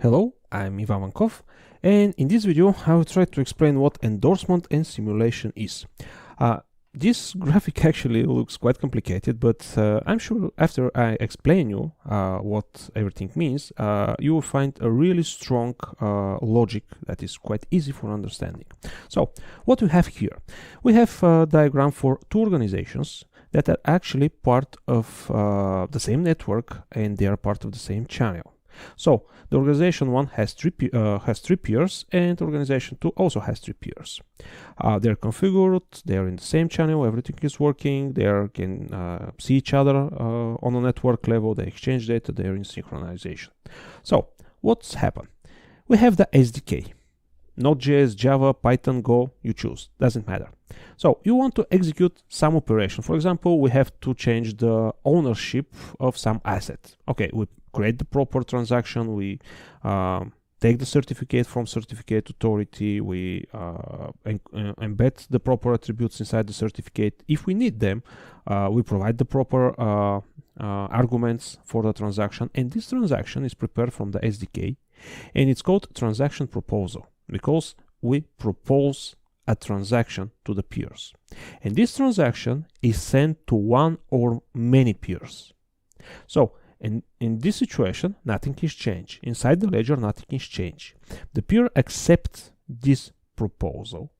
Hello, I'm Ivan Vankov, and in this video I will try to explain what endorsement and simulation is. This graphic actually looks quite complicated, but I'm sure after I explain you what everything means, you will find a really strong logic that is quite easy for understanding. So, what we have here? We have a diagram for two organizations that are actually part of the same network, and they are part of the same channel. So the organization 1 has three peers, and organization 2 also has 3 peers. They're configured, they're in the same channel, everything is working, they can see each other on a network level, they exchange data, they're in synchronization. So what's happened? We have the SDK. Node.js, Java, Python, Go, you choose, doesn't matter. So you want to execute some operation. For example, we have to change the ownership of some asset. Okay, we create the proper transaction, we take the certificate from certificate authority, we embed the proper attributes inside the certificate. If we need them, we provide the proper arguments for the transaction, and this transaction is prepared from the SDK, and it's called transaction proposal, because we propose a transaction to the peers. And this transaction is sent to one or many peers. So, in this situation, nothing is changed. Inside the ledger, nothing is changed. The peer accepts this proposal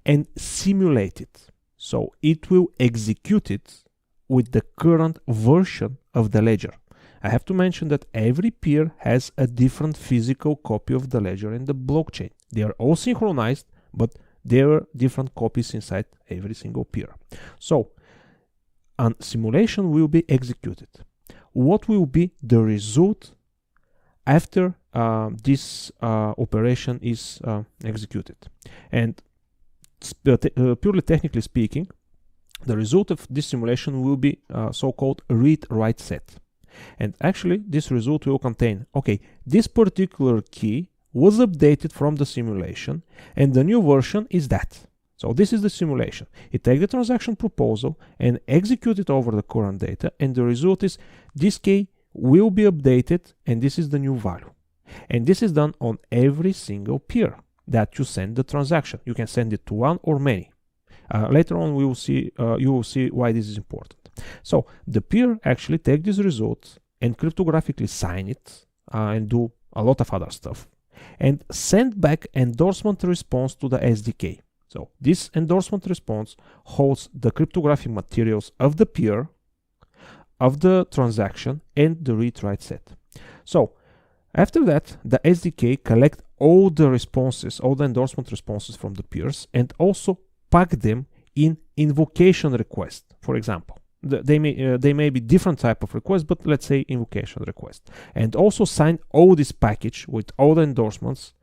and simulate it. So it will execute it with the current version of the ledger. I have to mention that every peer has a different physical copy of the ledger in the blockchain. They are all synchronized, but there are different copies inside every single peer. So a simulation will be executed. What will be the result after this operation is executed? And purely technically speaking, the result of this simulation will be so-called read-write set. And actually, this result will contain, okay, this particular key was updated from the simulation, and the new version is that. So this is the simulation. It takes the transaction proposal and executes it over the current data, and the result is this key will be updated, and this is the new value. And this is done on every single peer that you send the transaction. You can send it to one or many. Later on, we will see. You will see why this is important. So the peer actually take this result and cryptographically sign it and do a lot of other stuff, and send back endorsement response to the SDK. So this endorsement response holds the cryptographic materials of the peer, of the transaction, and the read-write set. So after that, the SDK collect all the responses, all the endorsement responses from the peers, and also pack them in invocation request. For example, they may be different type of request, but let's say invocation request, and also sign all this package with all the endorsements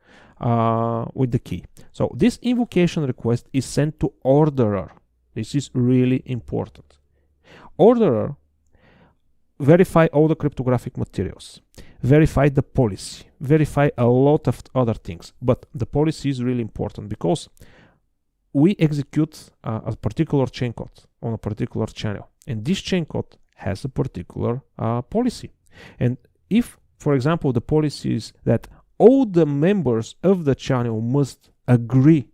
with the key. So this invocation request is sent to orderer. This is really important. Orderer verify all the cryptographic materials, verify the policy, verify a lot of other things, but the policy is really important because we execute a particular chain code on a particular channel, and this chain code has a particular policy. And if, for example, the policy is that all the members of the channel must agree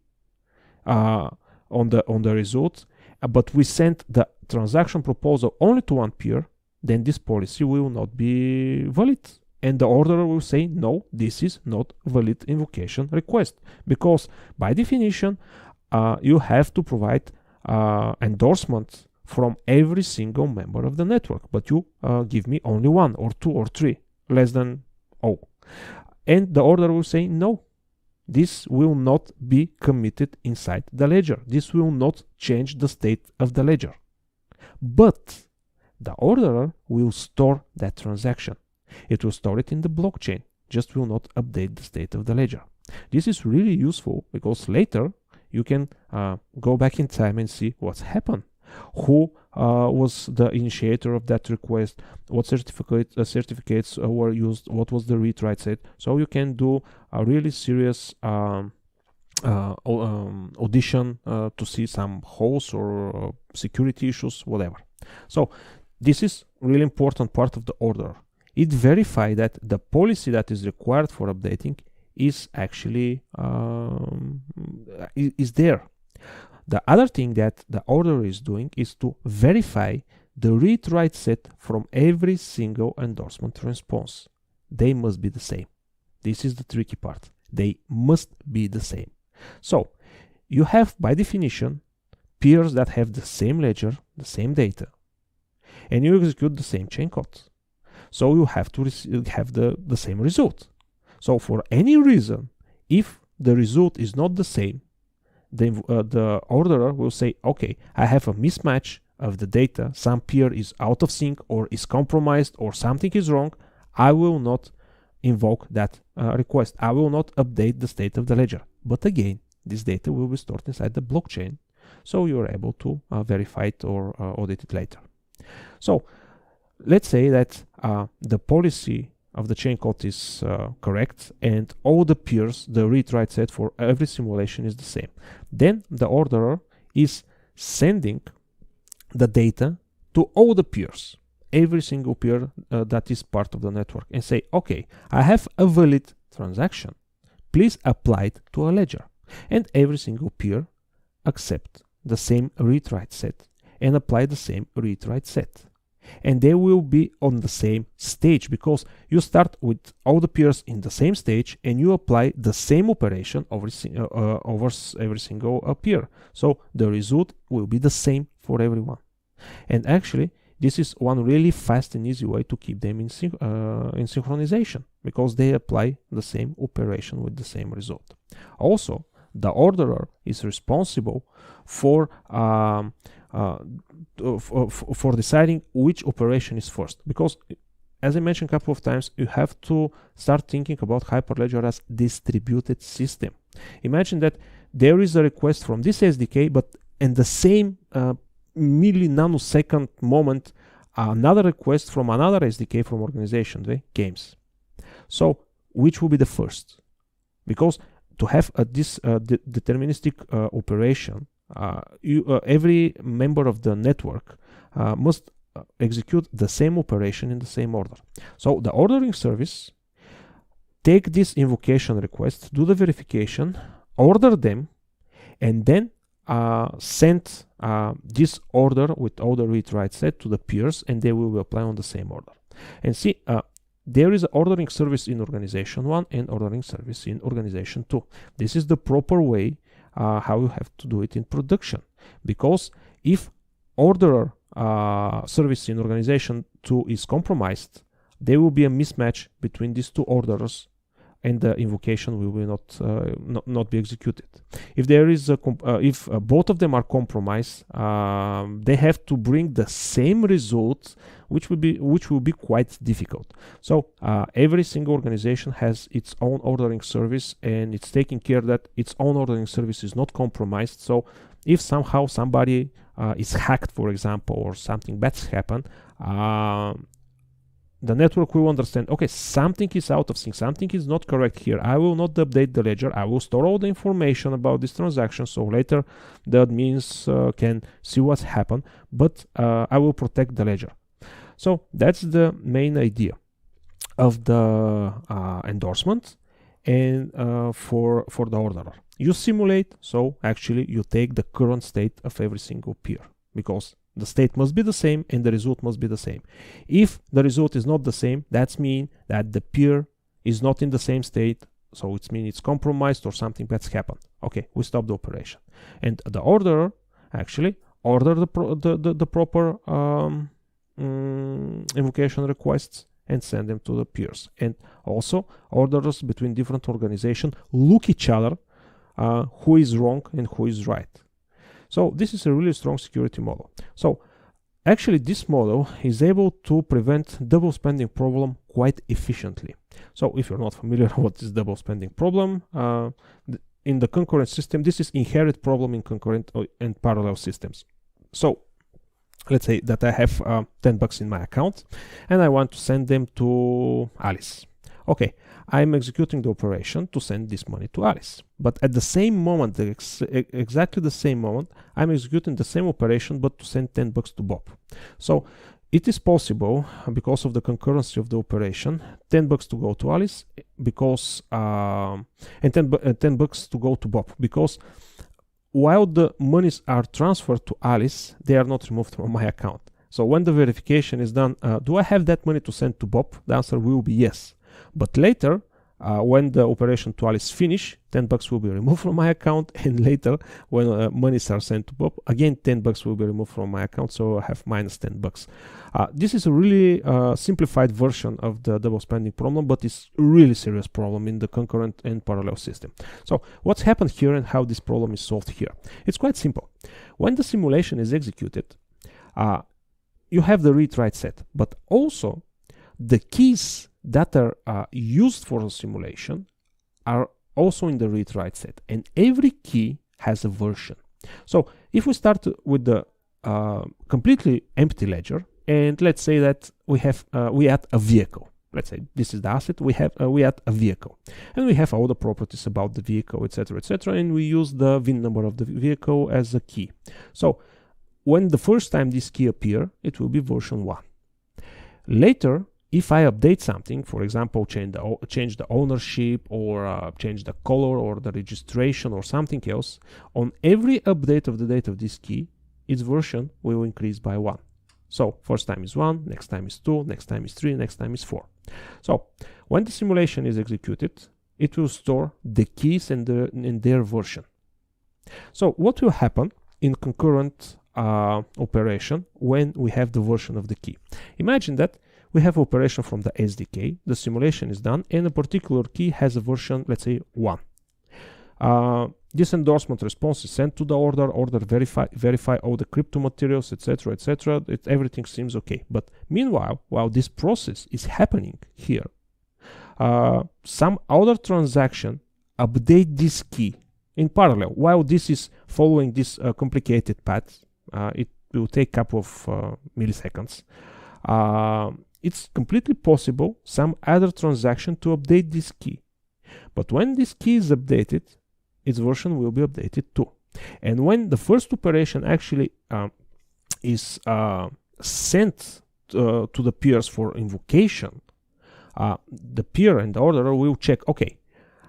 on the result, but we send the transaction proposal only to one peer, then this policy will not be valid, and the orderer will say, no, this is not valid invocation request, because by definition you have to provide endorsement from every single member of the network, but you give me only 1 or 2 or 3, less than 0. And the orderer will say, no, this will not be committed inside the ledger. This will not change the state of the ledger. But the orderer will store that transaction. It will store it in the blockchain, just will not update the state of the ledger. This is really useful because later you can go back in time and see what's happened. Who was the initiator of that request, what certificates were used, what was the read-write set. So you can do a really serious audition to see some holes or security issues, whatever. So this is really important part of the order. it verifies that the policy that is required for updating is actually is there. The other thing that the orderer is doing is to verify the read-write set from every single endorsement response. They must be the same. This is the tricky part. They must be the same. So you have, by definition, peers that have the same ledger, the same data, and you execute the same chain code. So you have to have the same result. So for any reason, if the result is not the same, the orderer will say, okay, I have a mismatch of the data, some peer is out of sync or is compromised or something is wrong, I will not invoke that request. I will not update the state of the ledger. But again, this data will be stored inside the blockchain, so you're able to verify it or audit it later. So let's say that the policy of the chain code is correct and all the peers, the read-write set for every simulation is the same. Then the orderer is sending the data to all the peers, every single peer that is part of the network, and say, okay, I have a valid transaction, please apply it to a ledger. And every single peer accept the same read-write set and apply the same read-write set. And they will be on the same stage, because you start with all the peers in the same stage and you apply the same operation over every single peer. So the result will be the same for everyone. And actually, this is one really fast and easy way to keep them in synchronization, because they apply the same operation with the same result. Also, the orderer is responsible for deciding which operation is first, because, as I mentioned a couple of times, you have to start thinking about Hyperledger as distributed system. Imagine that there is a request from this SDK, but in the same milli-nanosecond moment, another request from another SDK from organization, right? Games. So which will be the first? Because to have this deterministic operation, every member of the network must execute the same operation in the same order. So the ordering service take this invocation request, do the verification, order them, and then send this order with all the read-write set to the peers, and they will apply on the same order. And see, there is an ordering service in organization 1 and ordering service in organization 2. This is the proper way how you have to do it in production, because if orderer service in organization 2 is compromised, there will be a mismatch between these two orderers and the invocation will not be executed. If there is if both of them are compromised, they have to bring the same result, which will be quite difficult. So every single organization has its own ordering service, and it's taking care that its own ordering service is not compromised. So if somehow somebody is hacked, for example, or something bad's happened, the network will understand, okay, something is out of sync, something is not correct here. I will not update the ledger. I will store all the information about this transaction, so later the admins can see what's happened, but I will protect the ledger. So that's the main idea of the endorsement and for the orderer. You simulate, so actually you take the current state of every single peer, because the state must be the same and the result must be the same. If the result is not the same, that means that the peer is not in the same state, so it means it's compromised or something bad's happened. Okay, we stop the operation. And the orderer actually order the proper invocation requests and send them to the peers. And also orders between different organizations look each other who is wrong and who is right. So this is a really strong security model. So actually this model is able to prevent double spending problem quite efficiently. So if you're not familiar with what is double spending problem, in the concurrent system, this is inherent problem in concurrent and parallel systems. So let's say that I have $10 in my account and I want to send them to Alice. Okay, I'm executing the operation to send this money to Alice. But at the same moment, exactly the same moment, I'm executing the same operation but to send $10 to Bob. So it is possible, because of the concurrency of the operation, $10 to go to Alice because and $10 to go to Bob, because while the monies are transferred to Alice, they are not removed from my account. So when the verification is done, do I have that money to send to Bob? The answer will be yes. But later, when the operation to Alice finish, $10 will be removed from my account, and later when monies are sent to Bob, again $10 will be removed from my account, so I have minus $10. This is a really simplified version of the double spending problem, but it's a really serious problem in the concurrent and parallel system. So what's happened here and how this problem is solved here? It's quite simple. When the simulation is executed, you have the read-write set, but also the keys that are used for the simulation are also in the read-write set, and every key has a version. So if we start with the completely empty ledger, and let's say that we add a vehicle. Let's say this is the asset. We add a vehicle, and we have all the properties about the vehicle, etc., and we use the VIN number of the vehicle as a key. So when the first time this key appear, it will be version 1. Later, if I update something, for example, change the ownership, or change the color or the registration or something else, on every update of the date of this key, its version will increase by 1. So first time is 1, next time is 2, next time is 3, next time is 4. So when the simulation is executed, it will store the keys in their version. So what will happen in concurrent operation when we have the version of the key? Imagine that we have operation from the SDK, the simulation is done, and a particular key has a version, let's say 1. This endorsement response is sent to the order verify all the crypto materials, etc., everything seems okay. But meanwhile, while this process is happening here, some other transaction update this key in parallel. While this is following this complicated path, it will take a couple of milliseconds. It's completely possible some other transaction to update this key. But when this key is updated, its version will be updated too. And when the first operation actually is sent to the peers for invocation, the peer and the orderer will check, okay,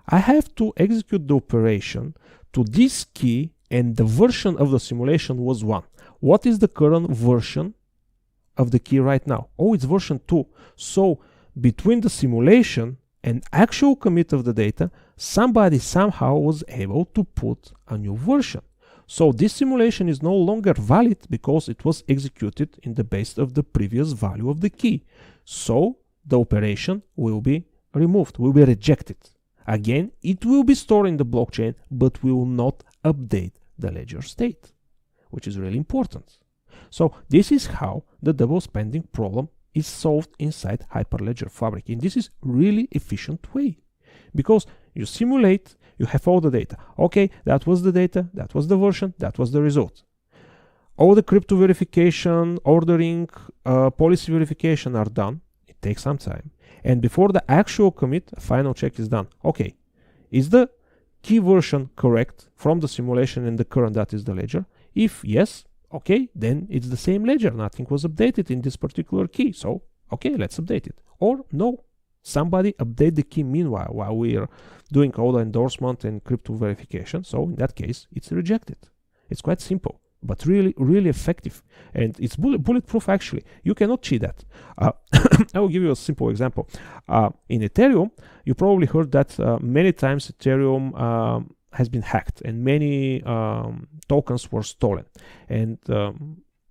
I have to execute the operation to this key, and the version of the simulation was 1. What is the current version of the key right now? Oh, it's version 2. So between the simulation and actual commit of the data, somebody somehow was able to put a new version. So this simulation is no longer valid because it was executed in the base of the previous value of the key. So the operation will be removed, will be rejected. Again, it will be stored in the blockchain, but will not update the ledger state, which is really important. So this is how the double spending problem is solved inside Hyperledger Fabric. And this is really efficient way, because you simulate, you have all the data. Okay, that was the data, that was the version, that was the result. All the crypto verification, ordering, policy verification are done. It takes some time. And before the actual commit, a final check is done. Okay, is the key version correct from the simulation and the current that is the ledger? If yes, okay, then it's the same ledger. Nothing was updated in this particular key. So, okay, let's update it. Or no, somebody update the key meanwhile while we are doing all the endorsement and crypto verification. So in that case, it's rejected. It's quite simple, but really, really effective. And it's bulletproof actually. You cannot cheat that. I will give you a simple example. In Ethereum, you probably heard that many times Ethereum has been hacked and many tokens were stolen. And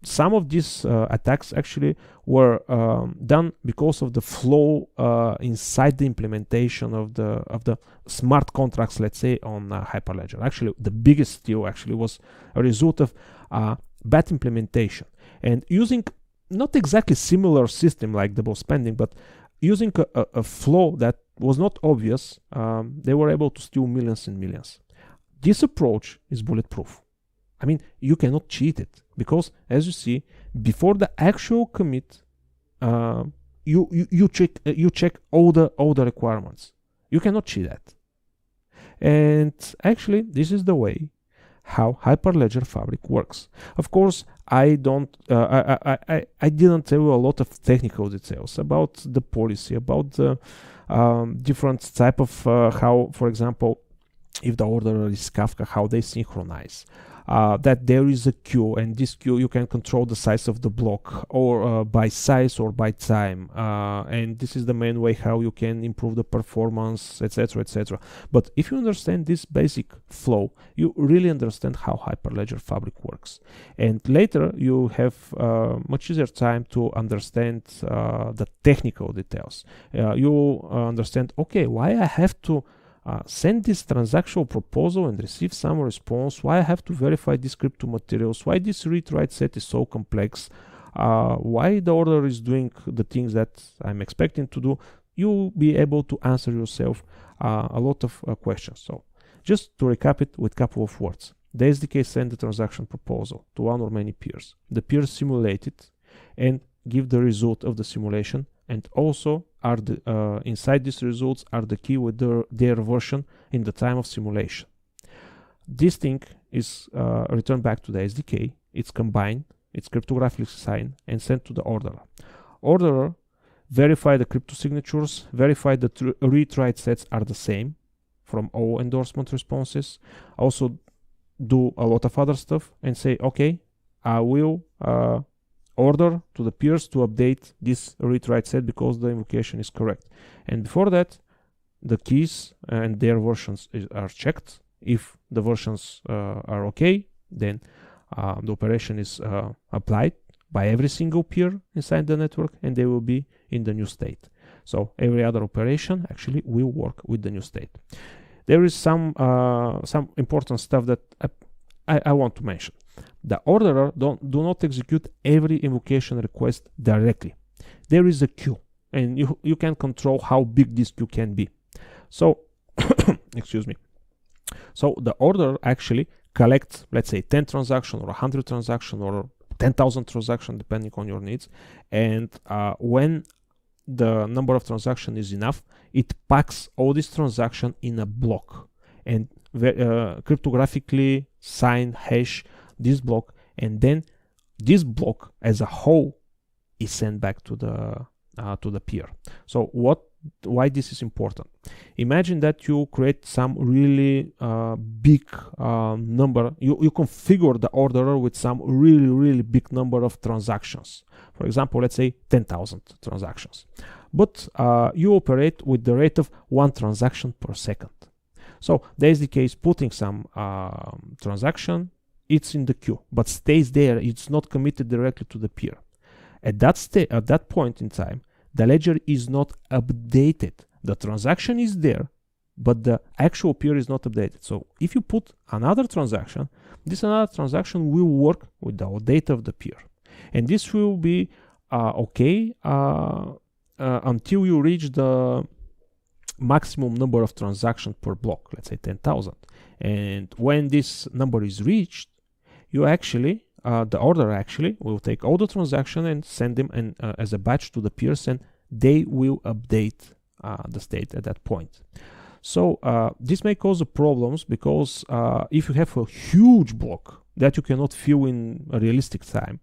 some of these attacks actually were done because of the flaw inside the implementation of the smart contracts, let's say, on Hyperledger. Actually, the biggest steal actually was a result of bad implementation, and using not exactly similar system like double spending, but using a flaw that was not obvious, they were able to steal millions and millions. This approach is bulletproof. I mean, you cannot cheat it, because as you see, before the actual commit, you check all the requirements. You cannot cheat that. And actually, this is the way how Hyperledger Fabric works. Of course, I didn't tell you a lot of technical details about the policy, about the different type of how, for example, if the orderer is Kafka, how they synchronize. That there is a queue, and this queue you can control the size of the block, or by size or by time, and this is the main way how you can improve the performance, etc., etc. But if you understand this basic flow, you really understand how Hyperledger Fabric works, and later you have much easier time to understand the technical details. You understand, okay, why I have to send this transactional proposal and receive some response, why I have to verify these crypto materials, why this read-write set is so complex, why the order is doing the things that I'm expecting to do. You'll be able to answer yourself a lot of questions. So just to recap it with a couple of words. The SDK sends the transaction proposal to one or many peers. The peers simulate it and give the result of the simulation, and also are the inside these results are the key with their version in the time of simulation. This thing is returned back to the SDK. It's combined, it's cryptographically signed and sent to the orderer. Orderer verify the crypto signatures, verify that read-write sets are the same from all endorsement responses, also do a lot of other stuff and say, okay, I will order to the peers to update this read-write set because the invocation is correct. And before that, the keys and their versions are checked. If the versions are okay, then the operation is applied by every single peer inside the network, and they will be in the new state. So every other operation actually will work with the new state. There is some important stuff that I want to mention. The orderer do not execute every invocation request directly. There is a queue, and you can control how big this queue can be. So, excuse me. So the orderer actually collects, let's say, 10 transactions or 100 transactions or 10,000 transactions, depending on your needs. And when the number of transactions is enough, it packs all these transactions in a block and cryptographically sign hash this block, and then this block as a whole is sent back to the peer. So why this is important? Imagine that you create some really big number. You configure the orderer with some really big number of transactions. For example, let's say 10,000 transactions. But you operate with the rate of 1 transaction per second. So the SDK is putting some transaction. It's in the queue, but stays there. It's not committed directly to the peer. At that point in time, the ledger is not updated. The transaction is there, but the actual peer is not updated. So if you put another transaction, this another transaction will work with the data of the peer. And this will be okay until you reach the maximum number of transactions per block, let's say 10,000. And when this number is reached, you actually, the order actually will take all the transactions and send them as a batch to the peers, and they will update the state at that point. So this may cause problems because if you have a huge block that you cannot fill in a realistic time,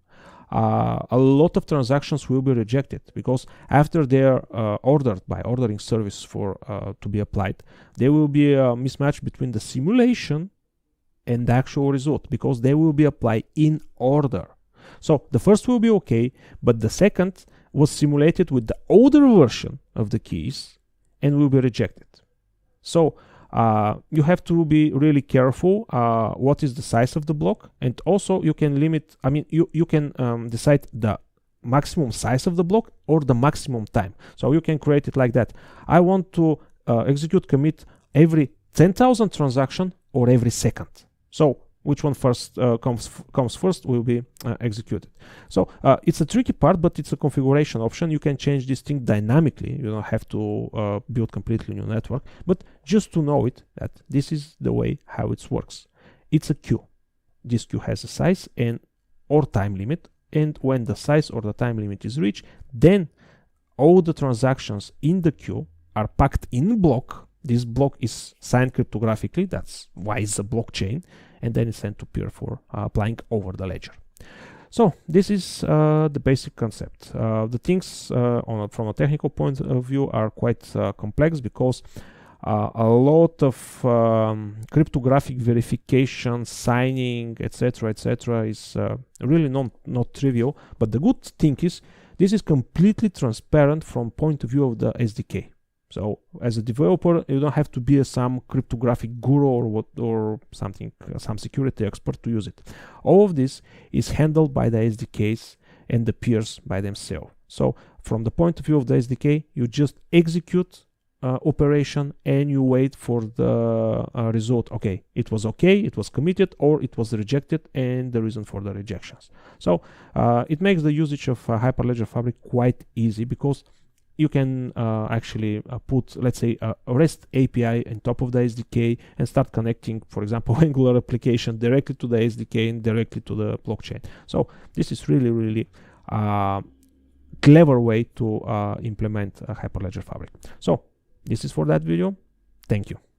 a lot of transactions will be rejected, because after they are ordered by ordering service for to be applied, there will be a mismatch between the simulation and the actual result, because they will be applied in order. So the first will be okay, but the second was simulated with the older version of the keys and will be rejected. So you have to be really careful what is the size of the block, and also you can limit, you can decide the maximum size of the block or the maximum time. So you can create it like that. I want to execute commit every 10,000 transaction or every second. So which one first comes first will be executed. So it's a tricky part, but it's a configuration option. You can change this thing dynamically. You don't have to build completely new network, but just to know it, that this is the way how it works. It's a queue. This queue has a size and or time limit, and when the size or the time limit is reached, then all the transactions in the queue are packed in block. This block is signed cryptographically. That's why it's a blockchain. and then it's sent to peer for applying over the ledger. So this is the basic concept. The things from a technical point of view are quite complex, because a lot of cryptographic verification, signing, etc., is really not trivial. But the good thing is, this is completely transparent from point of view of the SDK. So as a developer, you don't have to be some cryptographic guru or something, some security expert to use it. All of this is handled by the SDKs and the peers by themselves. So from the point of view of the SDK, you just execute operation and you wait for the result. Okay, it was committed, or it was rejected, and the reason for the rejections. So it makes the usage of Hyperledger Fabric quite easy, because you can actually put, let's say, a REST API on top of the SDK and start connecting, for example, Angular application directly to the SDK and directly to the blockchain. So this is really clever way to implement Hyperledger Fabric. So this is for that video. Thank you.